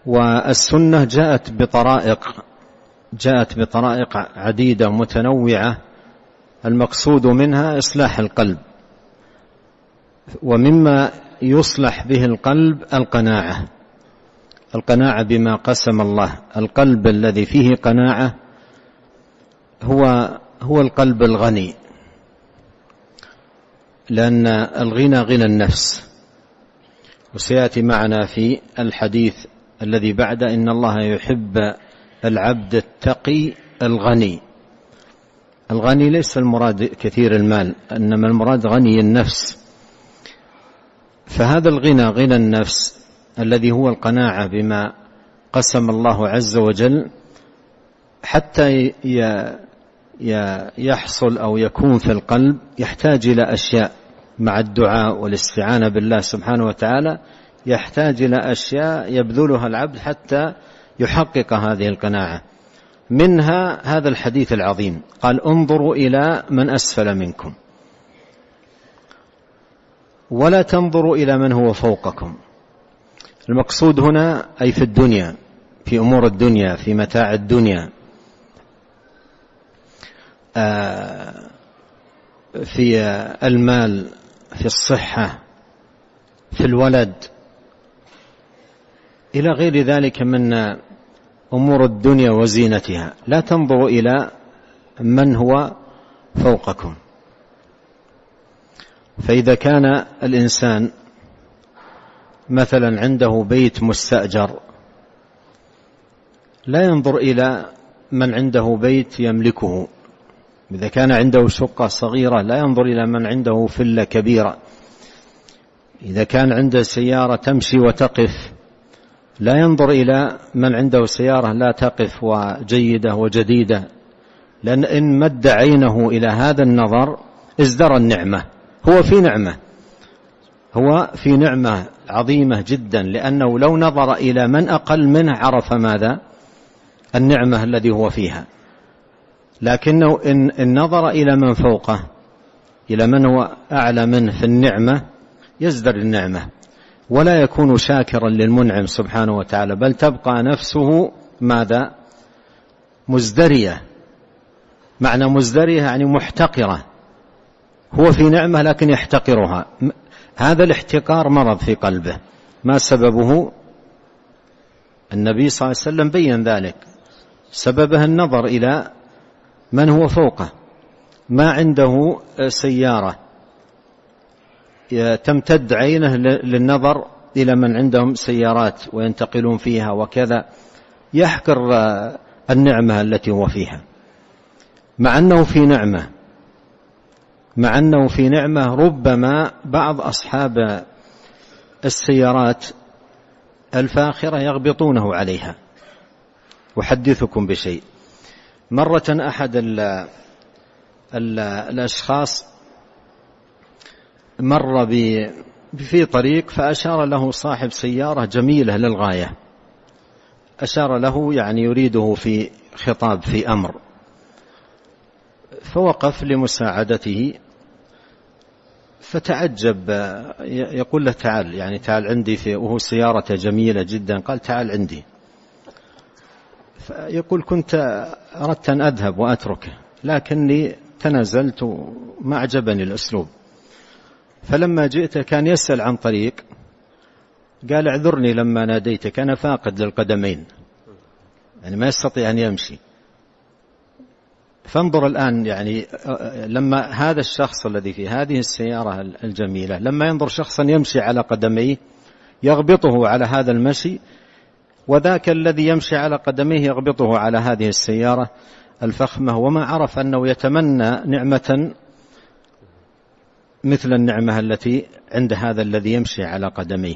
والسنة جاءت بطرائق عديدة متنوعة، المقصود منها إصلاح القلب، ومما يصلح به القلب القناعة بما قسم الله. القلب الذي فيه قناعة هو القلب الغني، لأن الغنى غنى النفس، وسيأتي معنا في الحديث الذي بعد إن الله يحب العبد التقي الغني. الغني ليس المراد كثير المال، إنما المراد غني النفس. فهذا الغنى غنى النفس الذي هو القناعة بما قسم الله عز وجل، حتى يحصل أو يكون في القلب يحتاج إلى أشياء مع الدعاء والاستعانة بالله سبحانه وتعالى، يحتاج إلى أشياء يبذلها العبد حتى يحقق هذه القناعة. منها هذا الحديث العظيم، قال: انظروا إلى من أسفل منكم ولا تنظروا إلى من هو فوقكم. المقصود هنا أي في الدنيا، في أمور الدنيا، في متاع الدنيا، في المال، في الصحة، في الولد، إلى غير ذلك من أمور الدنيا وزينتها. لا تنظروا إلى من هو فوقكم. فإذا كان الإنسان مثلا عنده بيت مستأجر، لا ينظر إلى من عنده بيت يملكه. إذا كان عنده شقة صغيرة لا ينظر إلى من عنده فلة كبيرة. إذا كان عنده سيارة تمشي وتقف لا ينظر إلى من عنده سيارة لا تقف وجيدة وجديدة، لأن إن مد عينه إلى هذا النظر ازدرى النعمة. هو في نعمة عظيمة جدا، لأنه لو نظر إلى من أقل منه عرف ماذا؟ النعمة الذي هو فيها. لكنه إن نظر إلى من فوقه، إلى من هو أعلى منه في النعمة، يزدر النعمة ولا يكون شاكرا للمنعم سبحانه وتعالى، بل تبقى نفسه ماذا؟ مزدرية. معنى مزدرية يعني محتقرة. هو في نعمة لكن يحتقرها. هذا الاحتقار مرض في قلبه. ما سببه؟ النبي صلى الله عليه وسلم بيّن ذلك. سببه النظر إلى من هو فوقه. ما عنده سيارة تمتد عينه للنظر إلى من عندهم سيارات وينتقلون فيها وكذا، يحقر النعمة التي هو فيها، مع أنه في نعمة. ربما بعض أصحاب السيارات الفاخرة يغبطونه عليها. أحدثكم بشيء. مرة أحد الأشخاص مر في طريق، فأشار له صاحب سيارة جميلة للغاية، أشار له يعني يريده في خطاب في أمر، فوقف لمساعدته، فتعجب، يقول له: تعال عندي، وهو سيارته جميلة جدا. قال: تعال عندي. فيقول: كنت أردت أن أذهب وأتركه، لكني تنازلت وما أعجبني الأسلوب. فلما جئت كان يسأل عن طريق، قال: اعذرني لما ناديتك، أنا فاقد للقدمين، يعني ما يستطيع أن يمشي. فانظر الآن، يعني لما هذا الشخص الذي في هذه السيارة الجميلة لما ينظر شخصا يمشي على قدميه يغبطه على هذا المشي، وذاك الذي يمشي على قدميه يغبطه على هذه السيارة الفخمة، وما عرف أنه يتمنى نعمة مثل النعمة التي عند هذا الذي يمشي على قدميه.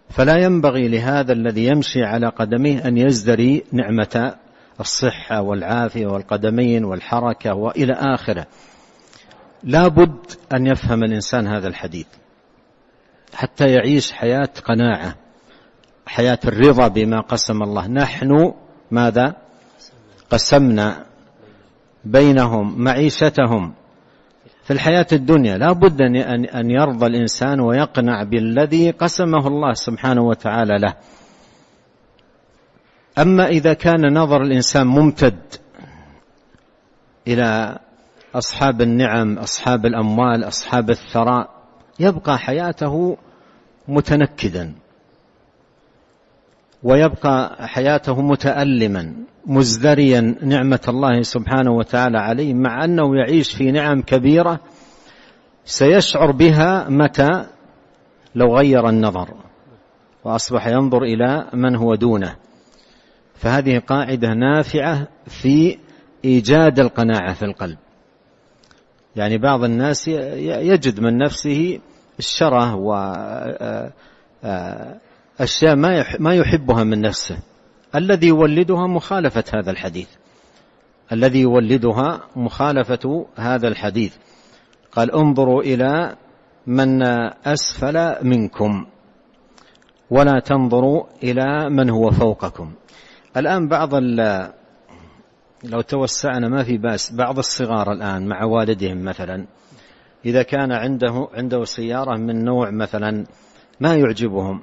فلا ينبغي لهذا الذي يمشي على قدميه أن يزدري نعمة الصحة والعافية والقدمين والحركة وإلى آخره. لا بد أن يفهم الإنسان هذا الحديث حتى يعيش حياة قناعة، حياة الرضا بما قسم الله. نحن ماذا؟ قسمنا بينهم معيشتهم في الحياة الدنيا. لا بد أن يرضى الإنسان ويقنع بالذي قسمه الله سبحانه وتعالى له. أما إذا كان نظر الإنسان ممتد إلى أصحاب النعم، أصحاب الأموال، أصحاب الثراء، يبقى حياته متنكدا، ويبقى حياته متألما مزدريا نعمة الله سبحانه وتعالى عليه، مع أنه يعيش في نعم كبيرة سيشعر بها متى لو غير النظر وأصبح ينظر إلى من هو دونه. فهذه قاعدة نافعة في إيجاد القناعة في القلب. يعني بعض الناس يجد من نفسه الشره وأشياء ما يحبها من نفسه، الذي يولدها مخالفة هذا الحديث، الذي يولدها مخالفة هذا الحديث. قال انظروا إلى من أسفل منكم ولا تنظروا إلى من هو فوقكم. الآن لو توسعنا ما في بأس، بعض الصغار الآن مع والدهم مثلا، إذا كان عنده سيارة من نوع مثلا ما يعجبهم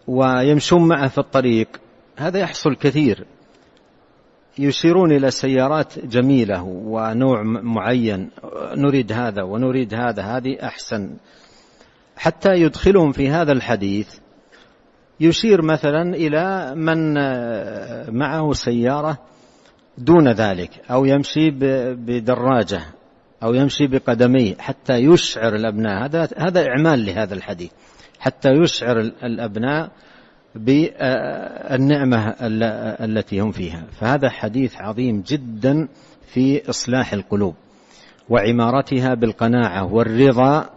ويمشون معه في الطريق، هذا يحصل كثير، يشيرون إلى سيارات جميلة ونوع معين، نريد هذا ونريد هذا، هذه أحسن، حتى يدخلهم في هذا الحديث. يشير مثلا إلى من معه سيارة دون ذلك، أو يمشي بدراجة أو يمشي بقدميه، حتى يشعر الأبناء، هذا إعمال لهذا الحديث، حتى يشعر الأبناء بالنعمة التي هم فيها. فهذا حديث عظيم جدا في إصلاح القلوب وعمارتها بالقناعة والرضا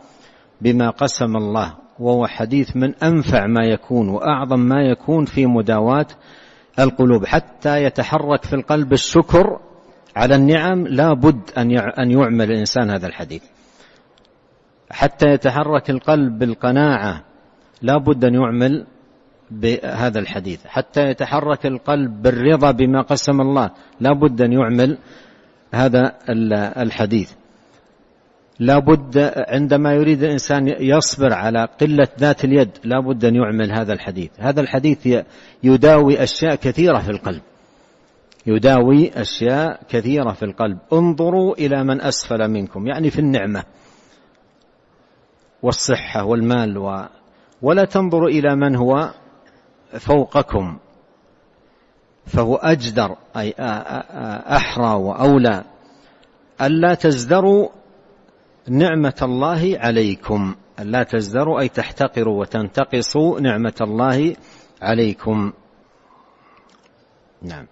بما قسم الله، وهو حديث من أنفع ما يكون وأعظم ما يكون في مداواة القلوب، حتى يتحرك في القلب الشكر على النعم. لا بد أن يعمل الإنسان هذا الحديث. حتى يتحرك القلب بالقناعة لا بد أن يعمل بهذا الحديث. حتى يتحرك القلب بالرضا بما قسم الله لا بد أن يعمل هذا الحديث. لا بد عندما يريد الإنسان يصبر على قلة ذات اليد لا بد أن يعمل هذا الحديث. هذا الحديث يداوي أشياء كثيرة في القلب، يداوي أشياء كثيرة في القلب. انظروا إلى من أسفل منكم، يعني في النعمة والصحة والمال، ولا تنظروا إلى من هو فوقكم، فهو أجدر أي أحرى وأولى ألا تزدروا نعمة الله عليكم. ألا تزدروا أي تحتقروا وتنتقصوا نعمة الله عليكم. نعم.